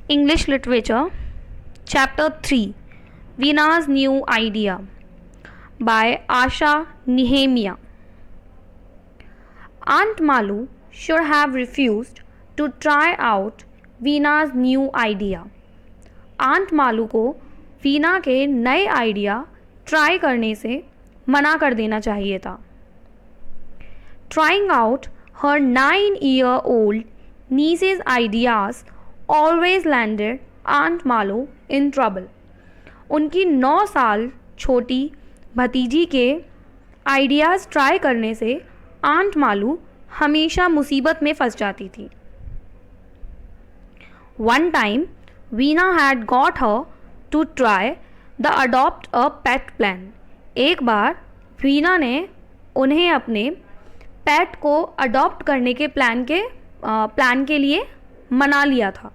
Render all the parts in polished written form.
English Literature, Chapter 3, Veena's New Idea, by Asha Nehemiah. Aunt Malu should have refused to try out Veena's new idea. Aunt Malu को वीना के नए idea try करने से मना कर देना चाहिए था. Trying out her 9-year-old niece's ideas always landed Aunt Malu in trouble. उनकी 9 साल छोटी भतीजी के आइडियाज़ ट्राई करने से आंट मालू हमेशा मुसीबत में फंस जाती थी. One time, Veena had got her to try the adopt a pet plan. एक बार वीना ने उन्हें अपने पेट को अडॉप्ट करने के प्लान के लिए मना लिया था.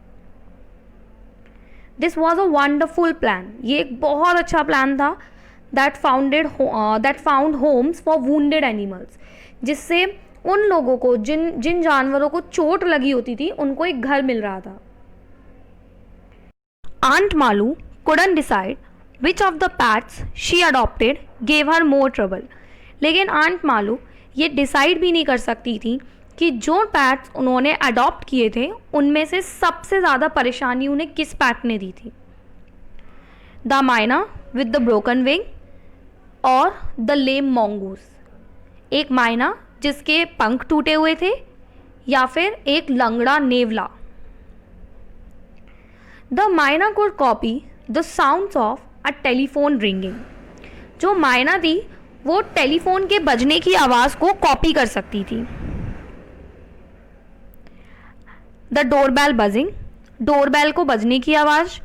This was a wonderful plan. ये एक बहुत अच्छा प्लान था that found homes for wounded animals. जिससे उन लोगों को जिन जानवरों को चोट लगी होती थी उनको एक घर मिल रहा था. Aunt Malu couldn't decide which of the pets she adopted gave her more trouble. लेकिन आंट मालू ये डिसाइड भी नहीं कर सकती थी कि जो पैट्स उन्होंने अडॉप्ट किए थे उनमें से सबसे ज़्यादा परेशानी उन्हें किस पैट ने दी थी. द माइना विद द ब्रोकन विंग और द लेम मॉन्गूस. एक माइना जिसके पंख टूटे हुए थे या फिर एक लंगड़ा नेवला. द माइना could copy the sounds of a telephone ringing. जो माइना थी वो टेलीफोन के बजने की आवाज़ को कॉपी कर सकती थी. The doorbell buzzing. डोरबेल को बजने की आवाज़.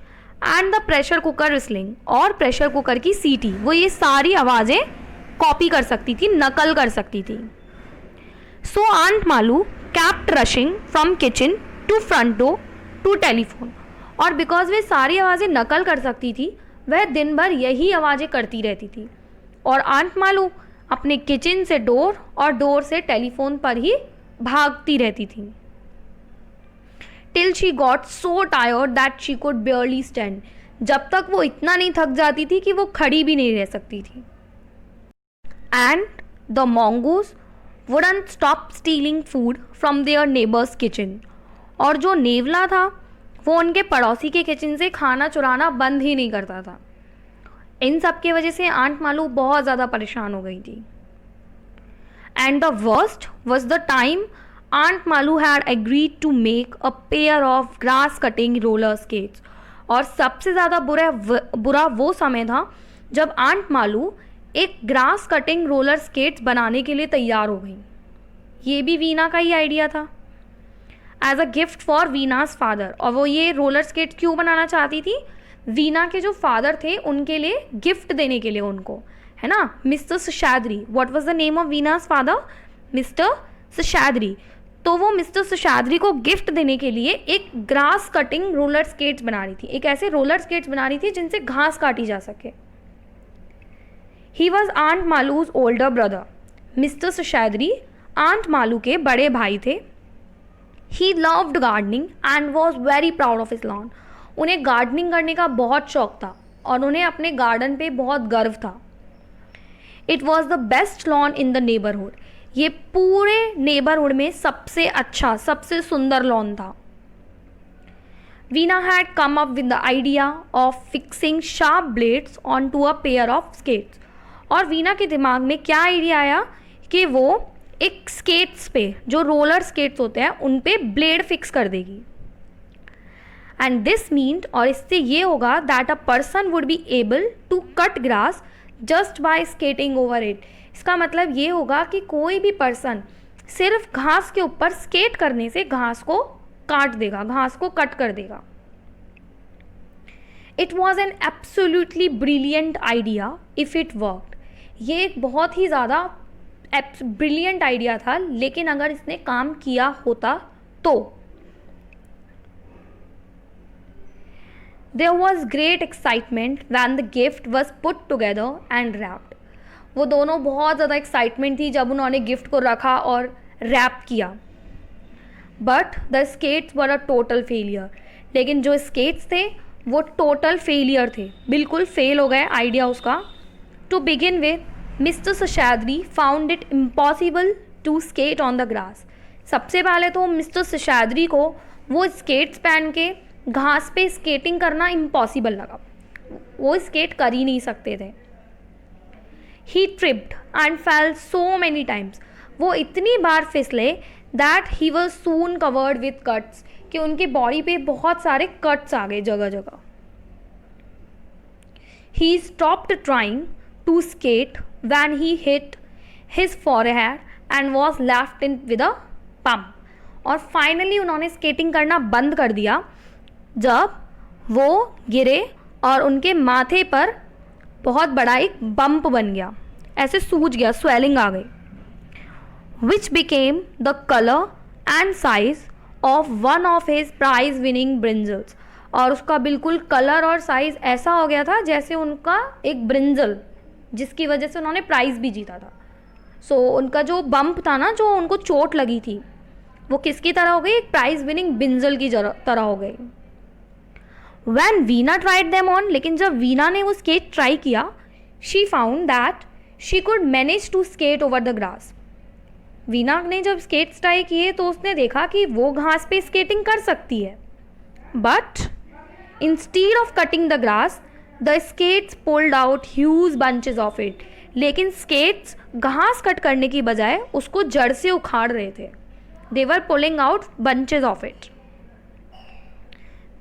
And the pressure cooker whistling. और प्रेशर कुकर की सीटी. वो ये सारी आवाज़ें कॉपी कर सकती थी, नकल कर सकती थी. So aunt Malu kept rushing from kitchen to front door to telephone. और बिकॉज वे सारी आवाज़ें नकल कर सकती थी वह दिन भर यही आवाज़ें करती रहती थी और आंट मालू अपने किचन से डोर और डोर से टेलीफोन पर ही भागती रहती थी. Till she got so tired that she could बेयरली stand. जब तक वो इतना नहीं थक जाती थी कि वो खड़ी भी नहीं रह सकती थी. And the mongoose wouldn't stop stealing food from their neighbor's kitchen. और जो नेवला था वो उनके पड़ोसी के किचन से खाना चुराना बंद ही नहीं करता था. इन सब की वजह से आंट मालू बहुत ज़्यादा परेशान हो गई थी. And the worst was the time aunt Malu had agreed to make a pair of grass cutting roller skates. और सबसे ज़्यादा बुरा वो समय था जब आंट मालू एक ग्रास कटिंग रोलर स्केट्स बनाने के लिए तैयार हो गई. ये भी वीना का ही आइडिया था as a gift for Veena's father. और वो ये रोलर स्केट क्यों बनाना चाहती थी? वीना के जो फादर थे उनके लिए गिफ्ट देने के लिए उनको, है ना, mister Seshadri. What was the name of Veena's father? Mister Seshadri. तो वो मिस्टर सशाद्री को गिफ्ट देने के लिए एक ग्रास कटिंग रोलर स्केट्स बना रही थी. एक ऐसे रोलर स्केट्स बना रही थी जिनसे घास काटी जा सके. He was aunt Malu's older brother. Mister Seshadri aunt Malu के बड़े भाई थे. He loved gardening and was very proud of his lawn. उन्हें गार्डनिंग करने का बहुत शौक था और उन्हें अपने गार्डन पे बहुत गर्व था. It was the best lawn in the neighborhood. ये पूरे नेबरहुड में सबसे अच्छा, सबसे सुंदर लॉन था. Veena had come up with the idea of fixing sharp blades onto a pair of skates. और वीना के दिमाग में क्या आइडिया आया कि वो एक स्केट्स पे, जो रोलर स्केट्स होते हैं उन पे ब्लेड फिक्स कर देगी. एंड दिस मीन्ड, और इससे ये होगा that a person would be able to cut grass just by skating over it. इसका मतलब ये होगा कि कोई भी पर्सन सिर्फ घास के ऊपर स्केट करने से घास को काट देगा, घास को कट कर देगा. It was an absolutely brilliant idea if it worked. ये एक बहुत ही ज़्यादा ब्रिलियंट आइडिया था, लेकिन अगर इसने काम किया होता तो. There was great excitement when the gift was put together and wrapped. वो दोनों बहुत ज़्यादा एक्साइटमेंट थी जब उन्होंने गिफ्ट को रखा और रैप किया. But the skates were a total failure. लेकिन जो स्केट्स थे वो टोटल फेलियर थे, बिल्कुल फेल हो गए आइडिया उसका। To begin with mister Seshadri found it impossible to skate on the grass. सबसे पहले तो मिस्टर शेषाद्री को वो स्केट्स पहन के घास पे स्केटिंग करना इम्पॉसिबल लगा, वो स्केट कर ही नहीं सकते थे। He tripped and fell so many times, वो इतनी बार फिसले that he was soon covered with cuts, कि उनकी बॉडी पे बहुत सारे कट्स आ गए जगह जगह। He stopped trying to skate when he hit his forehead and was left in with a pump. और फाइनली उन्होंने स्केटिंग करना बंद कर दिया जब वो गिरे और उनके माथे पर बहुत बड़ा एक बम्प बन गया, ऐसे सूज गया, स्वेलिंग आ गई। Which became the colour and size of one of his prize winning brinjals. और उसका बिल्कुल कलर और साइज़ ऐसा हो गया था जैसे उनका एक ब्रिंजल, जिसकी वजह से उन्होंने प्राइज़ भी जीता था। सो उनका जो बम्प था ना, जो उनको चोट लगी थी, वो किसकी तरह हो गई, एक प्राइज विनिंग ब्रिंजल की तरह हो गई। When Veena tried them on, लेकिन जब वीना ने वो स्केट ट्राई किया, she found that she could manage to skate over the grass. Veena ने जब स्केट्स ट्राई किए तो उसने देखा कि वो घास पे स्केटिंग कर सकती है, but instead of cutting the grass the skates pulled out huge bunches of it. लेकिन स्केट्स घास कट करने की बजाय उसको जड़ से उखाड़ रहे थे। They were pulling out bunches of it.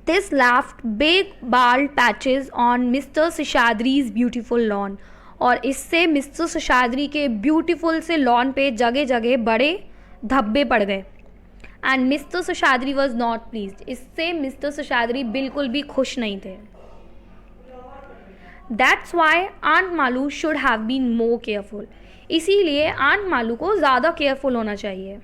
This left big bald patches on mister Seshadri's beautiful lawn. और इससे मिस्टर शेषाद्री के ब्यूटीफुल से लॉन पे जगह जगह बड़े धब्बे पड़ गए। And mister Seshadri was not pleased, इससे मिस्टर शेषाद्री बिल्कुल भी खुश नहीं थे। That's why aunt Malu should have been more careful, इसीलिए आंट मालू को ज़्यादा केयरफुल होना चाहिए।